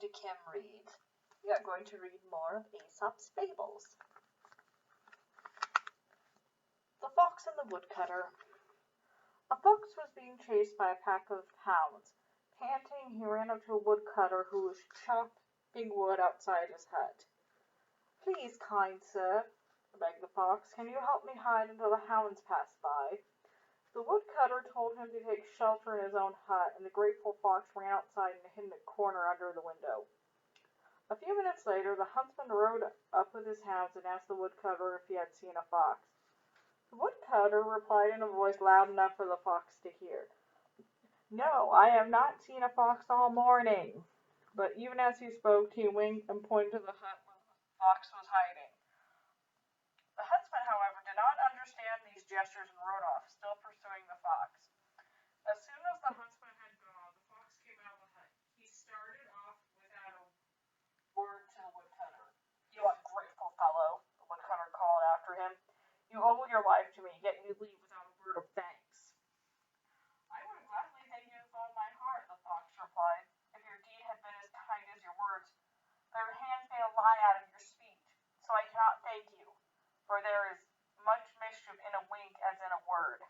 to Kim Reads. We are going to read more of Aesop's Fables. The Fox and the Woodcutter. A fox was being chased by a pack of hounds. Panting, he ran up to a woodcutter who was chopping wood outside his hut. "Please, kind sir," begged the fox, "can you help me hide until the hounds pass by?" The woodcutter told him to take shelter in his own hut, and the grateful fox ran outside and hid in a corner under the window. A few minutes later, the huntsman rode up with his hounds and asked the woodcutter if he had seen a fox. The woodcutter replied in a voice loud enough for the fox to hear, "No, I have not seen a fox all morning." But even as he spoke, he winked and pointed to the hut where the fox was hiding. The huntsman, however, did not understand these gestures and rode off, still pursuing the fox. As soon as the huntsman had gone, the fox came out of the hut. He started off without a word to the woodcutter. "You ungrateful fellow," the woodcutter called after him. "You owe your life to me, yet you leave without a word of thanks." "I would gladly thank you with all my heart," the fox replied, "if your deed had been as kind as your words. But your hands made a lie out of your speech, so I cannot thank you, for there is much mischief in a wink as in a word."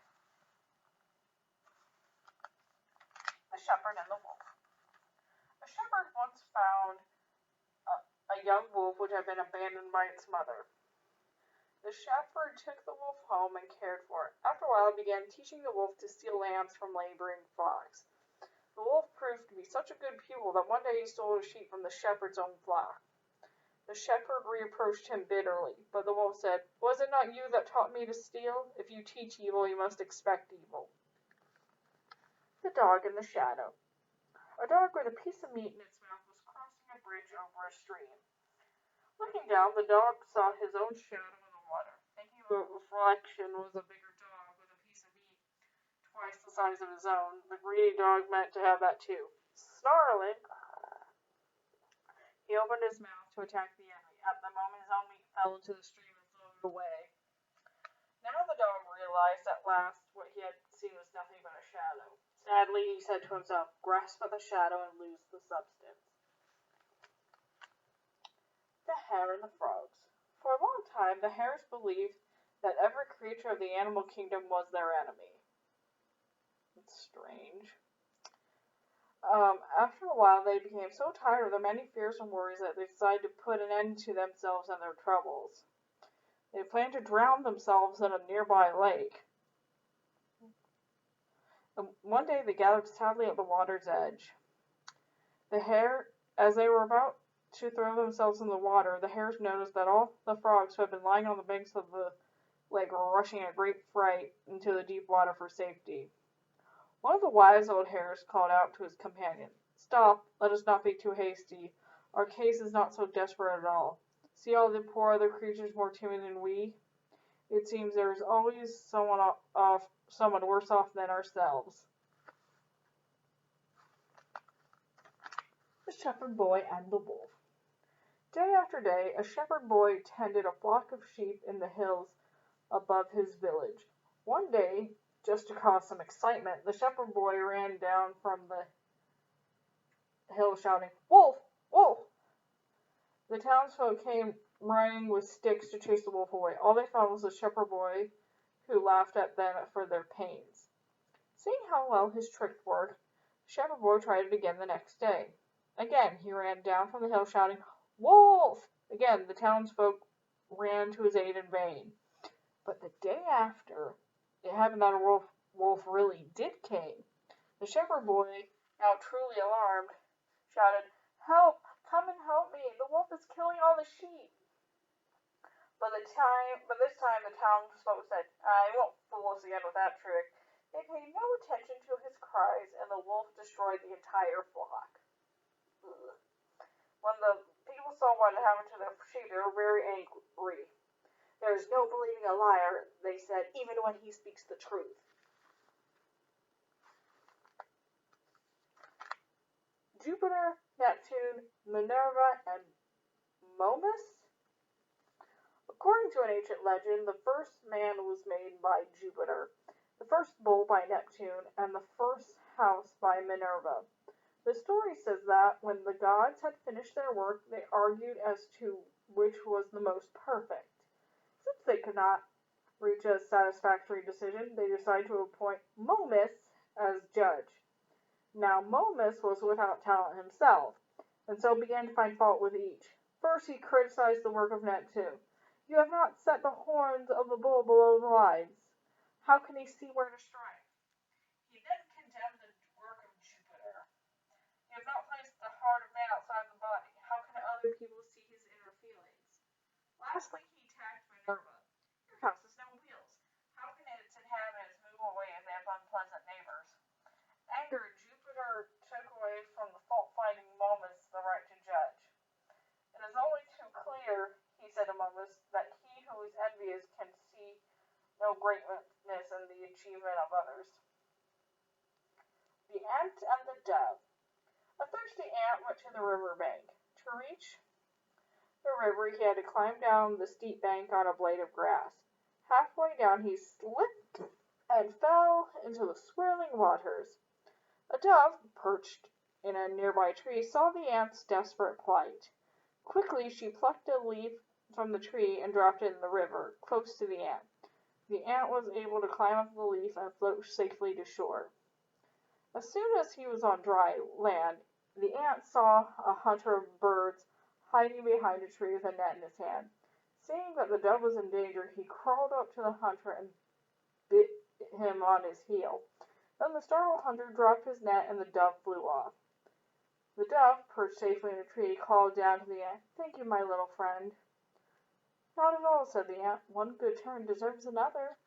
The Shepherd and the Wolf. A shepherd once found a young wolf which had been abandoned by its mother. The shepherd took the wolf home and cared for it. After a while, he began teaching the wolf to steal lambs from laboring flocks. The wolf proved to be such a good pupil that one day he stole a sheep from the shepherd's own flock. The shepherd reproached him bitterly, but the wolf said, "Was it not you that taught me to steal? If you teach evil, you must expect evil." The Dog in the Shadow. A dog with a piece of meat in its mouth was crossing a bridge over a stream. Looking down, the dog saw his own shadow in the water. Thinking the reflection was a bigger dog with a piece of meat twice the size of his own, the greedy dog meant to have that too. Snarling, he opened his mouth to attack the enemy. At the moment, his own meat fell into the stream and floated away. Now the dog realized at last what he had seen was nothing but a shadow. Sadly, he said to himself, "Grasp at the shadow and lose the substance." The Hare and the Frogs. For a long time, the hares believed that every creature of the animal kingdom was their enemy. It's strange. After a while, they became so tired of their many fears and worries that they decided to put an end to themselves and their troubles. They planned to drown themselves in a nearby lake. One day, they gathered sadly at the water's edge. As they were about to throw themselves in the water, the hares noticed that all the frogs who had been lying on the banks of the lake were rushing in a great fright into the deep water for safety. One of the wise old hares called out to his companion, "Stop, let us not be too hasty. Our case is not so desperate at all. See all the poor other creatures more timid than we? It seems there is always someone worse off than ourselves." The Shepherd Boy and the Wolf. Day after day, a shepherd boy tended a flock of sheep in the hills above his village. One day, just to cause some excitement, the shepherd boy ran down from the hill shouting, "Wolf! Wolf!" The townsfolk came running with sticks to chase the wolf away. All they found was the shepherd boy, who laughed at them for their pains. Seeing how well his trick worked, the shepherd boy tried it again the next day. Again he ran down from the hill shouting, "Wolf!" Again the townsfolk ran to his aid in vain. But the day after, it happened that a wolf really did came. The shepherd boy, now truly alarmed, shouted, "Help! Come and help me! The wolf is killing all the sheep!" But this time the townsfolk said, "You won't fool us again with that trick." They paid no attention to his cries, and the wolf destroyed the entire flock. Ugh. When the people saw what had happened to their sheep, they were very angry. "There is no believing a liar," they said, "even when he speaks the truth." Jupiter, Neptune, Minerva, and Momus. According to an ancient legend, the first man was made by Jupiter, the first bull by Neptune, and the first house by Minerva. The story says that when the gods had finished their work, they argued as to which was the most perfect. Since they could not reach a satisfactory decision, they decided to appoint Momus as judge. Now Momus was without talent himself, and so began to find fault with each. First he criticized the work of Neptune. You have not set the horns of the bull below the lines. How can he see where to strike? He then condemned the work of Jupiter. You have not placed the heart of man outside the body. How can other people see his inner feelings? Lastly, he attacked Minerva. Your house has no wheels. How can its inhabitants move away if they have unpleasant neighbors? Angered, Jupiter took away from the fault-finding Momus the right to judge. It is only too clear, he said to Momus, that he who is envious can see no greatness in the achievement of others. The Ant and the Dove. A thirsty ant went to the river bank. To reach the river, he had to climb down the steep bank on a blade of grass. Halfway down, he slipped and fell into the swirling waters. A dove, perched in a nearby tree, saw the ant's desperate plight. Quickly, she plucked a leaf from the tree and dropped it in the river, close to the ant. The ant was able to climb up the leaf and float safely to shore. As soon as he was on dry land, the ant saw a hunter of birds hiding behind a tree with a net in his hand. Seeing that the dove was in danger, he crawled up to the hunter and bit him on his heel. Then the startled hunter dropped his net and the dove flew off. The dove, perched safely in a tree, called down to the ant, "Thank you, my little friend." "Not at all," said the ant. "One good turn deserves another."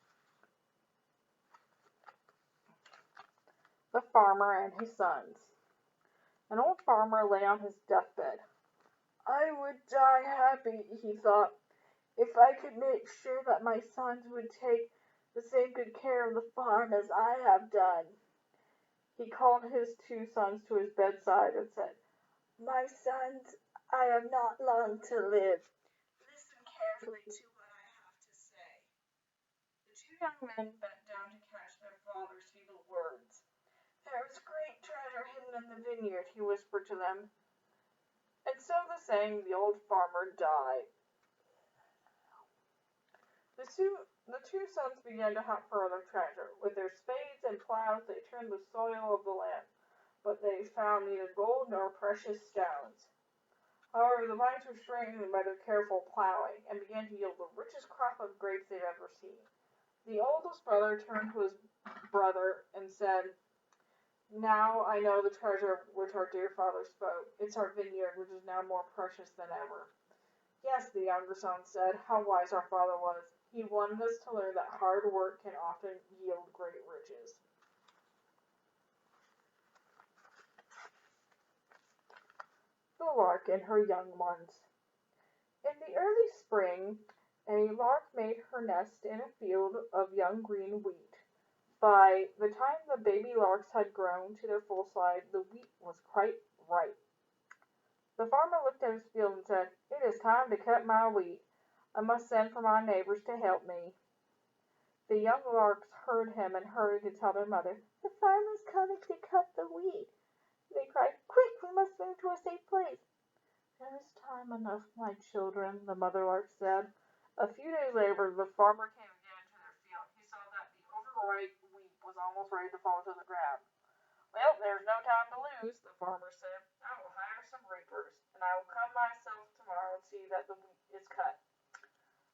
The Farmer and His Sons. An old farmer lay on his deathbed. "I would die happy," he thought, "if I could make sure that my sons would take the same good care of the farm as I have done." He called his two sons to his bedside and said, "My sons, I have not long to live. Listen carefully to what I have to say." The two young men bent down to catch their father's feeble words. "There is great treasure hidden in the vineyard," he whispered to them. And so the saying, the old farmer died. The two sons began to hunt for other treasure. With their spades and plows they turned the soil of the land, but they found neither gold nor precious stones. However, the vines were strengthened by their careful plowing, and began to yield the richest crop of grapes they'd ever seen. The oldest brother turned to his brother and said, "Now I know the treasure of which our dear father spoke. It's our vineyard, which is now more precious than ever." "Yes," the younger son said, "how wise our father was. He wanted us to learn that hard work can often yield great riches." The Lark and Her Young Ones. In the early spring, a lark made her nest in a field of young green wheat. By the time the baby larks had grown to their full size, the wheat was quite ripe. The farmer looked at his field and said, "It is time to cut my wheat. I must send for my neighbors to help me." The young larks heard him and hurried to tell their mother. "The farmer's coming to cut the wheat." They cried, "Quick, we must move to a safe place." "There is time enough, my children," the mother lark said. A few days later, the farmer came again to their field. He saw that the overripe wheat was almost ready to fall to the ground. "Well, there's no time to lose," the farmer said. "I will hire some reapers, and I will come myself tomorrow and see that the wheat is cut."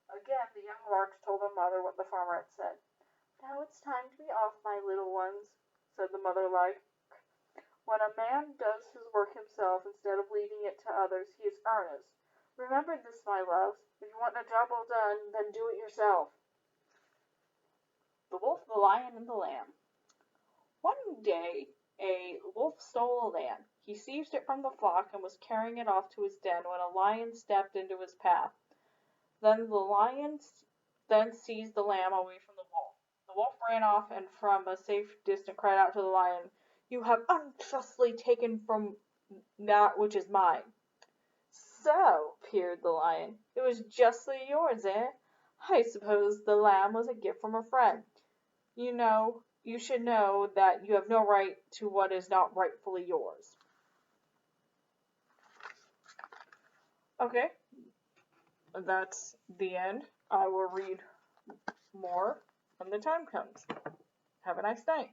Again, the young larks told their mother what the farmer had said. "Now it's time to be off, my little ones," said the mother lark. "When a man does his work himself instead of leaving it to others, he is earnest. Remember this, my loves. If you want the job well done, then do it yourself." The Wolf, the Lion, and the Lamb. One day a wolf stole a lamb. He seized it from the flock and was carrying it off to his den when a lion stepped into his path. Then the lion seized the lamb away from the wolf. The wolf ran off and from a safe distance cried out to the lion, "You have unjustly taken from that which is mine." "So," peered the lion, "it was justly yours, eh? I suppose the lamb was a gift from a friend. You should know that you have no right to what is not rightfully yours." Okay, that's the end. I will read more when the time comes. Have a nice night.